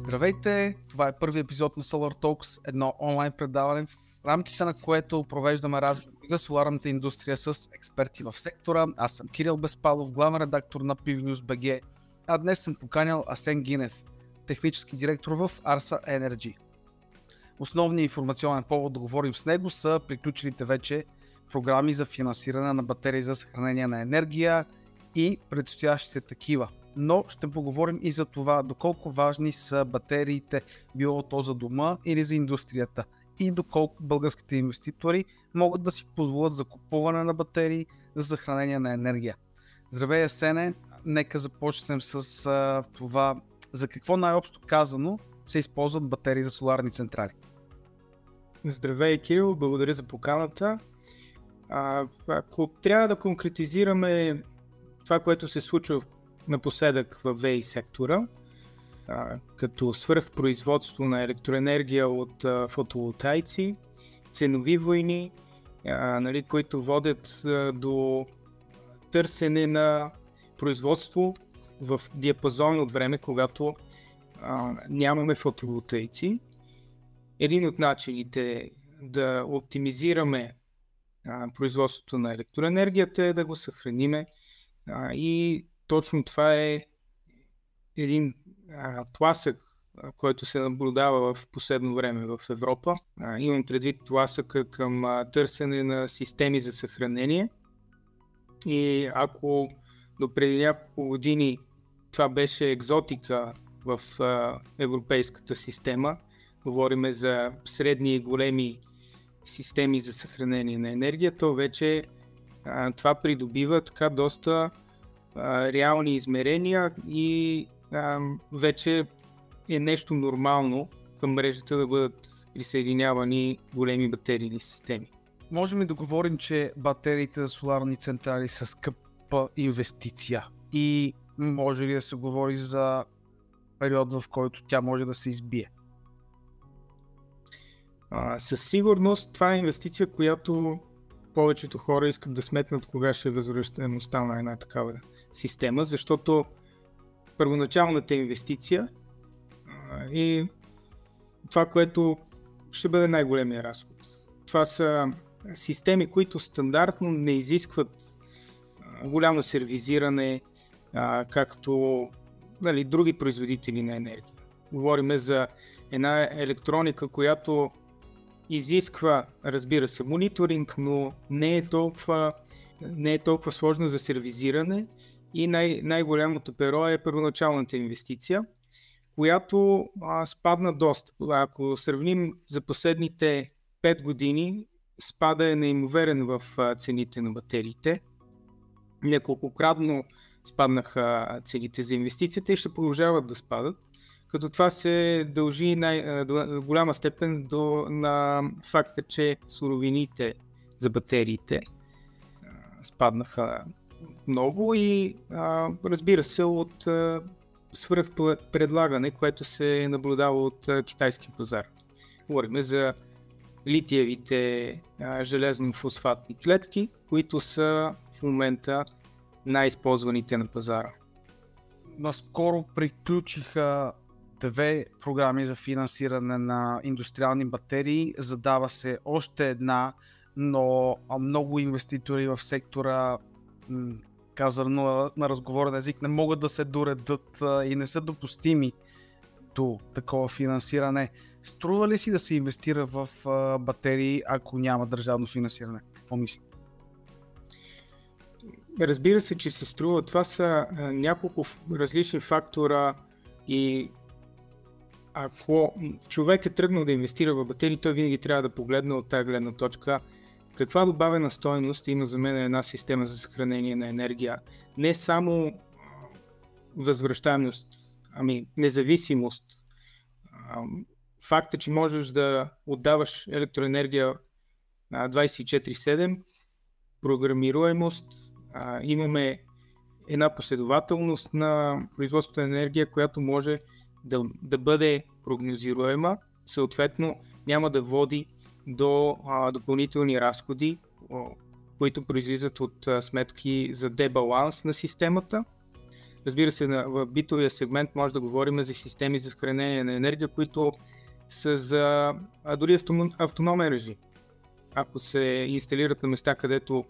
Здравейте! Това е първи епизод на Solar Talks, едно онлайн предаване, в рамките на което провеждаме разговори за соларната индустрия с експерти в сектора. Аз съм Кирил Безпалов, главен редактор на PivNews BG, а днес съм поканял Асен Гинев, технически директор в Arsa Energy. Основният информационен повод да говорим с него са приключилите вече програми за финансиране на батерии за съхранение на енергия и предстоящите такива. Но ще поговорим и за това доколко важни са батериите, било то за дома или за индустрията, и доколко българските инвеститори могат да си позволят закупуване на батерии за съхранение на енергия. Здравей, Асене! Нека започнем с това за какво най-общо казано се използват батерии за соларни централи. Здравей, Кирил! Благодаря за поканата. Ако трябва да конкретизираме това, което се случва напоследък в ВЕИ сектора, като свръхпроизводство на електроенергия от фотоволтаици, ценови войни, които водят до търсене на производство в диапазон от време, когато нямаме фотоволтаици. Един от начините да оптимизираме производството на електроенергията е да го съхраниме и точно това е един тласък, който се наблюдава в последно време в Европа. Имам предвид тласъка към търсене на системи за съхранение. И ако до преди няколко години това беше екзотика в европейската система, говориме за средни и големи системи за съхранение на енергия, то вече това придобива така доста реални измерения и вече е нещо нормално към мрежата да бъдат присъединявани големи батерийни системи. Можем ли да говорим, че батериите за соларни централи са скъпа инвестиция и може ли да се говори за период, в който тя може да се избие? Със сигурност това е инвестиция, която повечето хора искат да сметнат кога ще е възвръщаемостта на една такава система, защото първоначалната инвестиция е това, което ще бъде най-големия разход. Това са системи, които стандартно не изискват голямо сервизиране, както други производители на енергия. Говорим за една електроника, която изисква, разбира се, мониторинг, но не е толкова сложно за сервизиране и най-голямото перо е първоначалната инвестиция, която спадна доста. Ако сравним за последните 5 години, спада е неимоверен в цените на батериите. Неколкократно спаднаха цените за инвестицията и ще продължават да спадат, като това се дължи до голяма степен на факта, че суровините за батериите спаднаха много и разбира се от свръхпредлагане, което се наблюдава от китайския пазар. Говорим за литиевите железно-фосфатни клетки, които са в момента най-използваните на пазара. Наскоро приключиха 2 програми за финансиране на индустриални батерии. Задава се още една, но много инвеститори в сектора, казано на разговорен език, не могат да се доредат и не са допустими до такова финансиране. Струва ли си да се инвестира в батерии, ако няма държавно финансиране? Какво мислите? Разбира се, че се струва. Това са няколко различни фактора и ако човек е тръгнал да инвестира в батерии, той винаги трябва да погледне от тази гледна точка каква добавена стойност има за мен една система за съхранение на енергия. Не само възвръщаемост, независимост. Факта, че можеш да отдаваш електроенергия 24/7, програмируемост, имаме една последователност на производството на енергия, която може да бъде прогнозируема, съответно няма да води до допълнителни разходи, които произлизат от сметки за дебаланс на системата. Разбира се, в битовия сегмент може да говорим за системи за хранение на енергия, които са за дори автономен режим. Ако се инсталират на места, където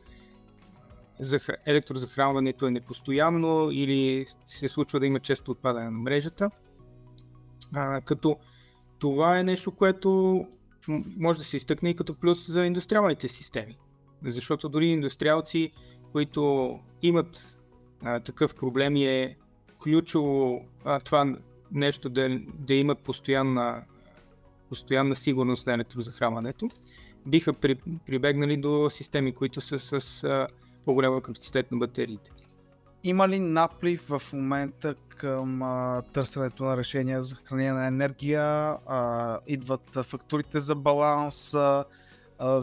електрозахранването е непостоянно или се случва да има често отпадане на мрежата. Като това е нещо, което може да се изтъкне и като плюс за индустриалните системи. Защото дори индустриалци, които имат такъв проблем, е ключово това нещо да имат постоянна сигурност на електрозахранването, биха прибегнали до системи, които са с по-голяма капацитет на батериите. Има ли наплив в момента към търсенето на решения за хранение на енергия? Идват фактурите за баланс,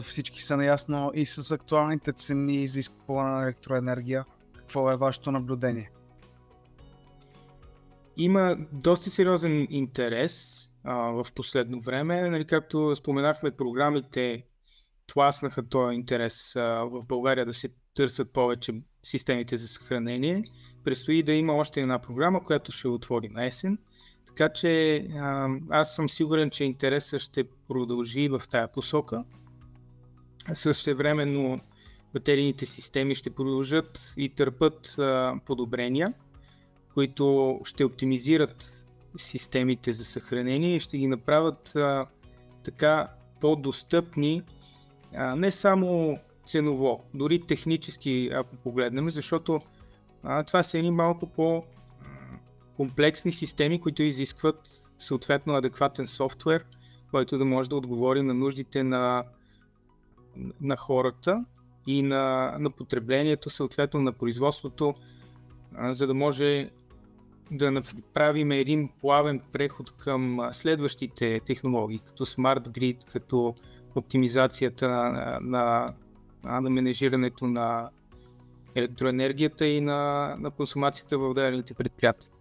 всички са наясно и с актуалните цени за изкупуване на електроенергия. Какво е вашето наблюдение? Има доста сериозен интерес в последно време. Нали, както споменахме, програмите тласнаха този интерес в България да се търсят повече системите за съхранение. Предстои да има още една програма, която ще отвори на есен. Така че аз съм сигурен, че интересът ще продължи в тая посока. Същевременно батерийните системи ще продължат и търпят подобрения, които ще оптимизират системите за съхранение и ще ги направят така по-достъпни, не само ценово, дори технически, ако погледнем, защото това са едни малко по-комплексни системи, които изискват съответно адекватен софтуер, който да може да отговори на нуждите на хората и на потреблението, съответно на производството, за да може да направим един плавен преход към следващите технологии, като Smart Grid, като оптимизацията на менежирането на електроенергията и на консумацията в отделните предприятия.